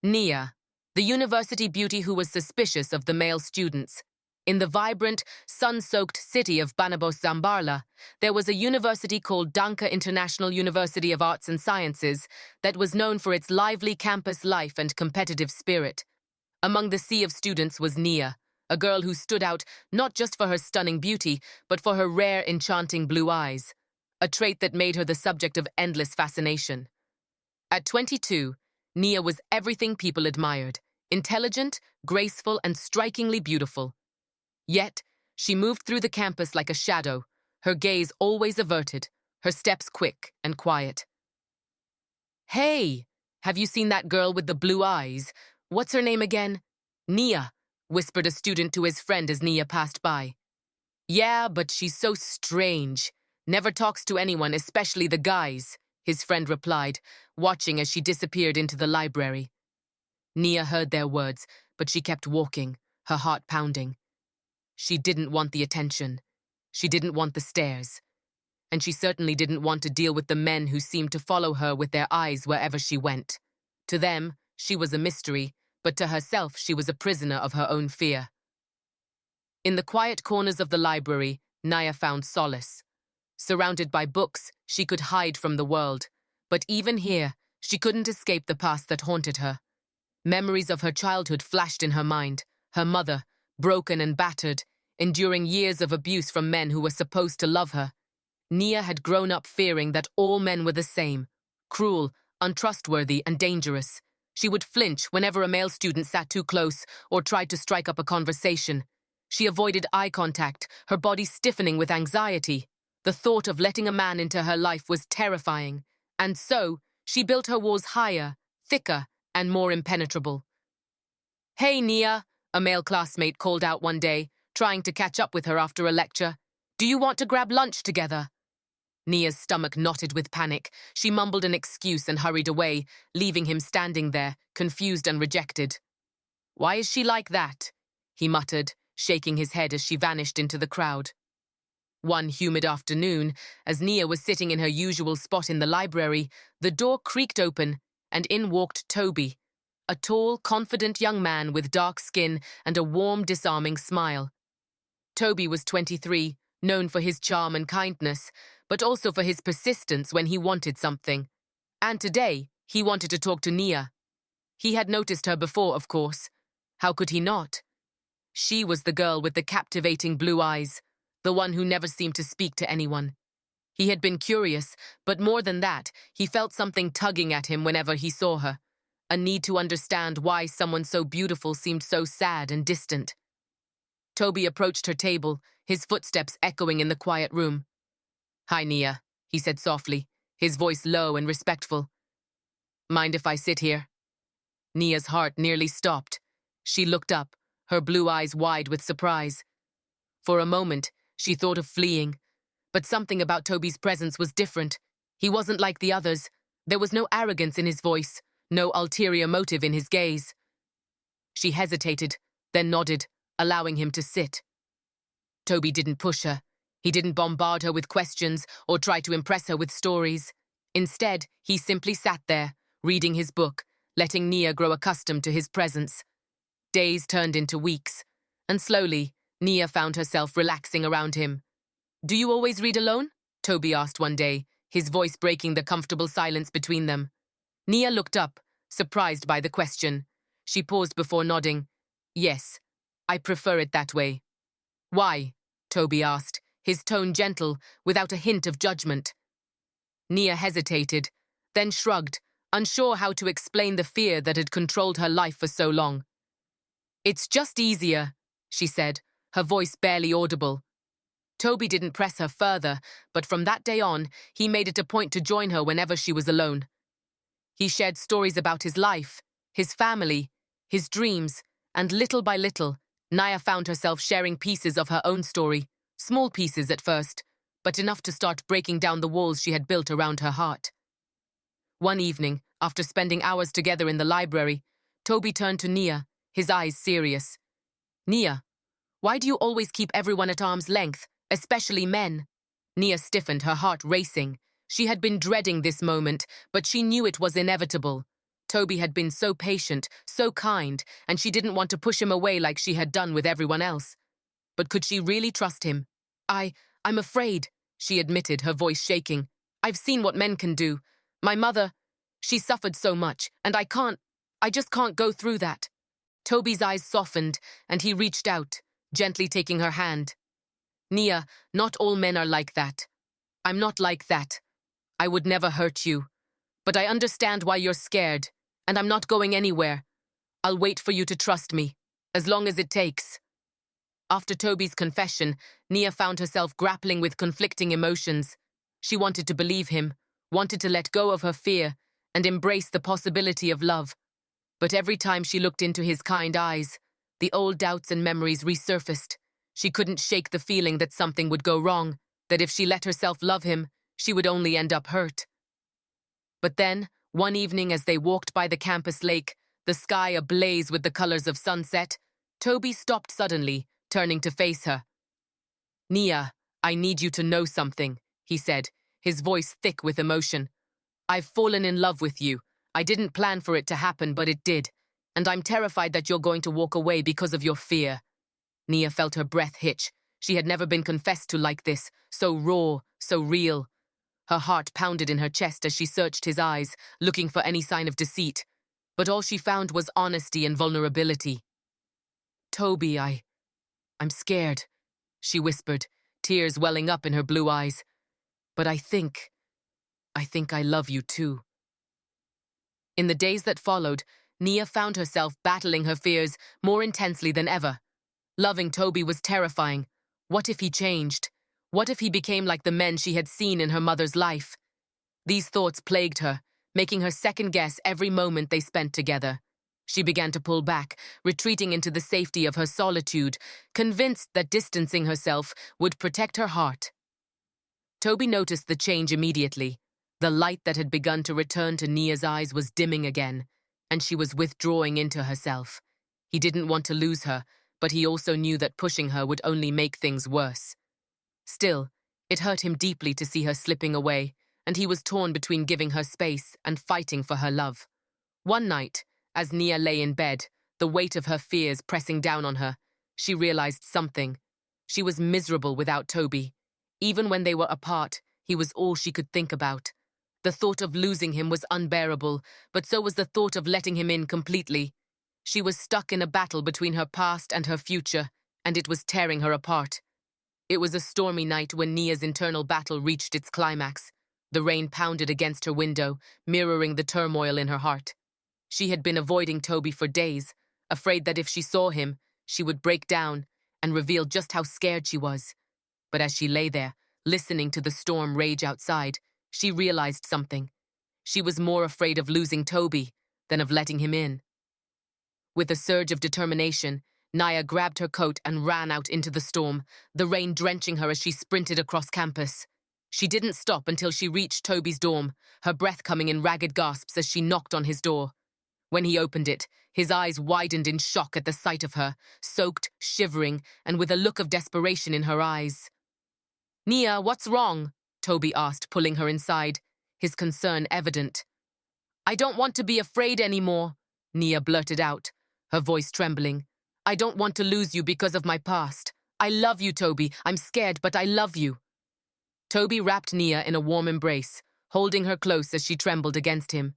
Nia, the university beauty who was suspicious of the male students. In the vibrant, sun-soaked city of Banabos-Zambarla, there was a university called Danka International University of Arts and Sciences that was known for its lively campus life and competitive spirit. Among the sea of students was Nia, a girl who stood out not just for her stunning beauty, but for her rare, enchanting blue eyes, a trait that made her the subject of endless fascination. At 22, Nia was everything people admired: intelligent, graceful, and strikingly beautiful. Yet, she moved through the campus like a shadow, her gaze always averted, her steps quick and quiet. "Hey, have you seen that girl with the blue eyes? What's her name again?" "Nia," whispered a student to his friend as Nia passed by. "Yeah, but she's so strange. Never talks to anyone, especially the guys," his friend replied, watching as she disappeared into the library. Nia heard their words, but she kept walking, her heart pounding. She didn't want the attention. She didn't want the stares. And she certainly didn't want to deal with the men who seemed to follow her with their eyes wherever she went. To them, she was a mystery, but to herself she was a prisoner of her own fear. In the quiet corners of the library, Nia found solace. Surrounded by books, she could hide from the world. But even here, she couldn't escape the past that haunted her. Memories of her childhood flashed in her mind, her mother, broken and battered, enduring years of abuse from men who were supposed to love her. Nia had grown up fearing that all men were the same: cruel, untrustworthy, and dangerous. She would flinch whenever a male student sat too close or tried to strike up a conversation. She avoided eye contact, her body stiffening with anxiety. The thought of letting a man into her life was terrifying, and so she built her walls higher, thicker, and more impenetrable. "Hey, Nia," a male classmate called out one day, trying to catch up with her after a lecture. "Do you want to grab lunch together?" Nia's stomach knotted with panic. She mumbled an excuse and hurried away, leaving him standing there, confused and rejected. "Why is she like that?" he muttered, shaking his head as she vanished into the crowd. One humid afternoon, as Nia was sitting in her usual spot in the library, the door creaked open, and in walked Toby, a tall, confident young man with dark skin and a warm, disarming smile. Toby was 23, known for his charm and kindness, but also for his persistence when he wanted something. And today, he wanted to talk to Nia. He had noticed her before, of course. How could he not? She was the girl with the captivating blue eyes, the one who never seemed to speak to anyone. He had been curious, but more than that, he felt something tugging at him whenever he saw her, a need to understand why someone so beautiful seemed so sad and distant. Toby approached her table, his footsteps echoing in the quiet room. "Hi, Nia," he said softly, his voice low and respectful. "Mind if I sit here?" Nia's heart nearly stopped. She looked up, her blue eyes wide with surprise. For a moment, she thought of fleeing, but something about Toby's presence was different. He wasn't like the others. There was no arrogance in his voice, no ulterior motive in his gaze. She hesitated, then nodded, allowing him to sit. Toby didn't push her. He didn't bombard her with questions or try to impress her with stories. Instead, he simply sat there, reading his book, letting Nia grow accustomed to his presence. Days turned into weeks, and slowly, Nia found herself relaxing around him. "Do you always read alone?" Toby asked one day, his voice breaking the comfortable silence between them. Nia looked up, surprised by the question. She paused before nodding. "Yes, I prefer it that way." "Why?" Toby asked, his tone gentle, without a hint of judgment. Nia hesitated, then shrugged, unsure how to explain the fear that had controlled her life for so long. "It's just easier," she said, her voice barely audible. Toby didn't press her further, but from that day on, he made it a point to join her whenever she was alone. He shared stories about his life, his family, his dreams, and little by little, Nia found herself sharing pieces of her own story, small pieces at first, but enough to start breaking down the walls she had built around her heart. One evening, after spending hours together in the library, Toby turned to Nia, his eyes serious. "Nia, why do you always keep everyone at arm's length, especially men?" Nia stiffened, her heart racing. She had been dreading this moment, but she knew it was inevitable. Toby had been so patient, so kind, and she didn't want to push him away like she had done with everyone else. But could she really trust him? I'm afraid, she admitted, her voice shaking. I've seen what men can do. My mother, she suffered so much, and I just can't go through that. Toby's eyes softened, and he reached out, gently taking her hand. Nia, not all men are like that. I'm not like that. I would never hurt you. But I understand why you're scared, and I'm not going anywhere. I'll wait for you to trust me, as long as it takes. After Toby's confession, Nia found herself grappling with conflicting emotions. She wanted to believe him, wanted to let go of her fear, and embrace the possibility of love. But every time she looked into his kind eyes, the old doubts and memories resurfaced. She couldn't shake the feeling that something would go wrong, that if she let herself love him, she would only end up hurt. But then, one evening as they walked by the campus lake, the sky ablaze with the colors of sunset, Toby stopped suddenly, turning to face her. Nia, I need you to know something, he said, his voice thick with emotion. I've fallen in love with you. I didn't plan for it to happen, but it did. And I'm terrified that you're going to walk away because of your fear. Nia felt her breath hitch. She had never been confessed to like this, so raw, so real. Her heart pounded in her chest as she searched his eyes, looking for any sign of deceit. But all she found was honesty and vulnerability. Toby, I'm scared, she whispered, tears welling up in her blue eyes. But I think I love you too. In the days that followed, Nia found herself battling her fears more intensely than ever. Loving Toby was terrifying. What if he changed? What if he became like the men she had seen in her mother's life? These thoughts plagued her, making her second-guess every moment they spent together. She began to pull back, retreating into the safety of her solitude, convinced that distancing herself would protect her heart. Toby noticed the change immediately. The light that had begun to return to Nia's eyes was dimming again, and she was withdrawing into herself. He didn't want to lose her, but he also knew that pushing her would only make things worse. Still, it hurt him deeply to see her slipping away, and he was torn between giving her space and fighting for her love. One night, as Nia lay in bed, the weight of her fears pressing down on her, she realized something. She was miserable without Toby. Even when they were apart, he was all she could think about. The thought of losing him was unbearable, but so was the thought of letting him in completely. She was stuck in a battle between her past and her future, and it was tearing her apart. It was a stormy night when Nia's internal battle reached its climax. The rain pounded against her window, mirroring the turmoil in her heart. She had been avoiding Toby for days, afraid that if she saw him, she would break down and reveal just how scared she was. But as she lay there, listening to the storm rage outside, she realized something. She was more afraid of losing Toby than of letting him in. With a surge of determination, Nia grabbed her coat and ran out into the storm, the rain drenching her as she sprinted across campus. She didn't stop until she reached Toby's dorm, her breath coming in ragged gasps as she knocked on his door. When he opened it, his eyes widened in shock at the sight of her, soaked, shivering, and with a look of desperation in her eyes. "Nia, what's wrong?" Toby asked, pulling her inside, his concern evident. "I don't want to be afraid anymore," Nia blurted out, her voice trembling. "I don't want to lose you because of my past. I love you, Toby. I'm scared, but I love you." Toby wrapped Nia in a warm embrace, holding her close as she trembled against him.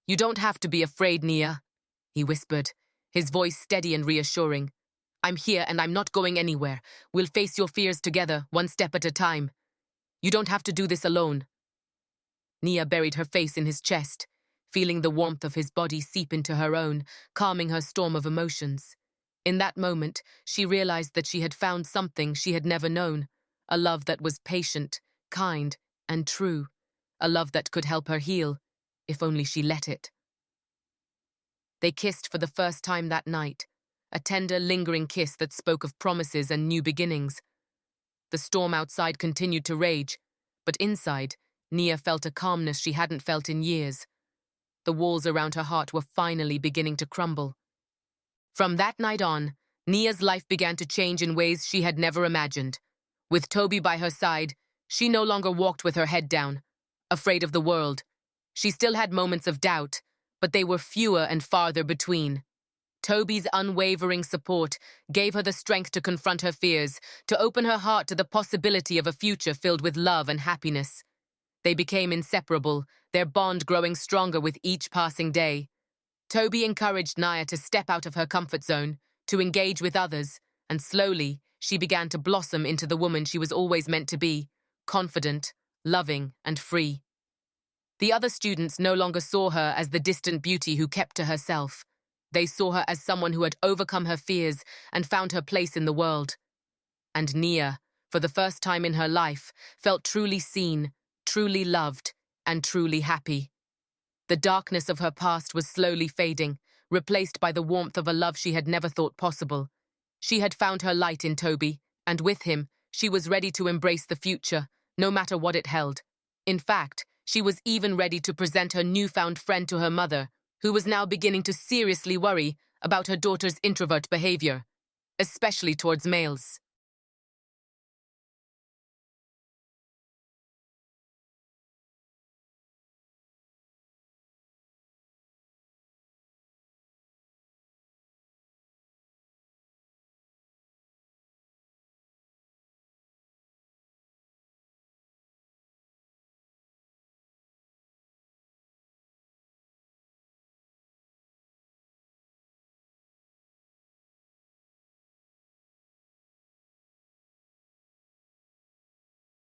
"You don't have to be afraid, Nia," he whispered, his voice steady and reassuring. "I'm here and I'm not going anywhere. We'll face your fears together, one step at a time. You don't have to do this alone." Nia buried her face in his chest, feeling the warmth of his body seep into her own, calming her storm of emotions. In that moment, she realized that she had found something she had never known, a love that was patient, kind, and true, a love that could help her heal, if only she let it. They kissed for the first time that night, a tender, lingering kiss that spoke of promises and new beginnings. The storm outside continued to rage, but inside, Nia felt a calmness she hadn't felt in years. The walls around her heart were finally beginning to crumble. From that night on, Nia's life began to change in ways she had never imagined. With Toby by her side, she no longer walked with her head down, afraid of the world. She still had moments of doubt, but they were fewer and farther between. Toby's unwavering support gave her the strength to confront her fears, to open her heart to the possibility of a future filled with love and happiness. They became inseparable, their bond growing stronger with each passing day. Toby encouraged Nia to step out of her comfort zone, to engage with others, and slowly she began to blossom into the woman she was always meant to be, confident, loving, and free. The other students no longer saw her as the distant beauty who kept to herself. They saw her as someone who had overcome her fears and found her place in the world. And Nia, for the first time in her life, felt truly seen, truly loved, and truly happy. The darkness of her past was slowly fading, replaced by the warmth of a love she had never thought possible. She had found her light in Toby, and with him, she was ready to embrace the future, no matter what it held. In fact, she was even ready to present her newfound friend to her mother, who was now beginning to seriously worry about her daughter's introvert behavior, especially towards males.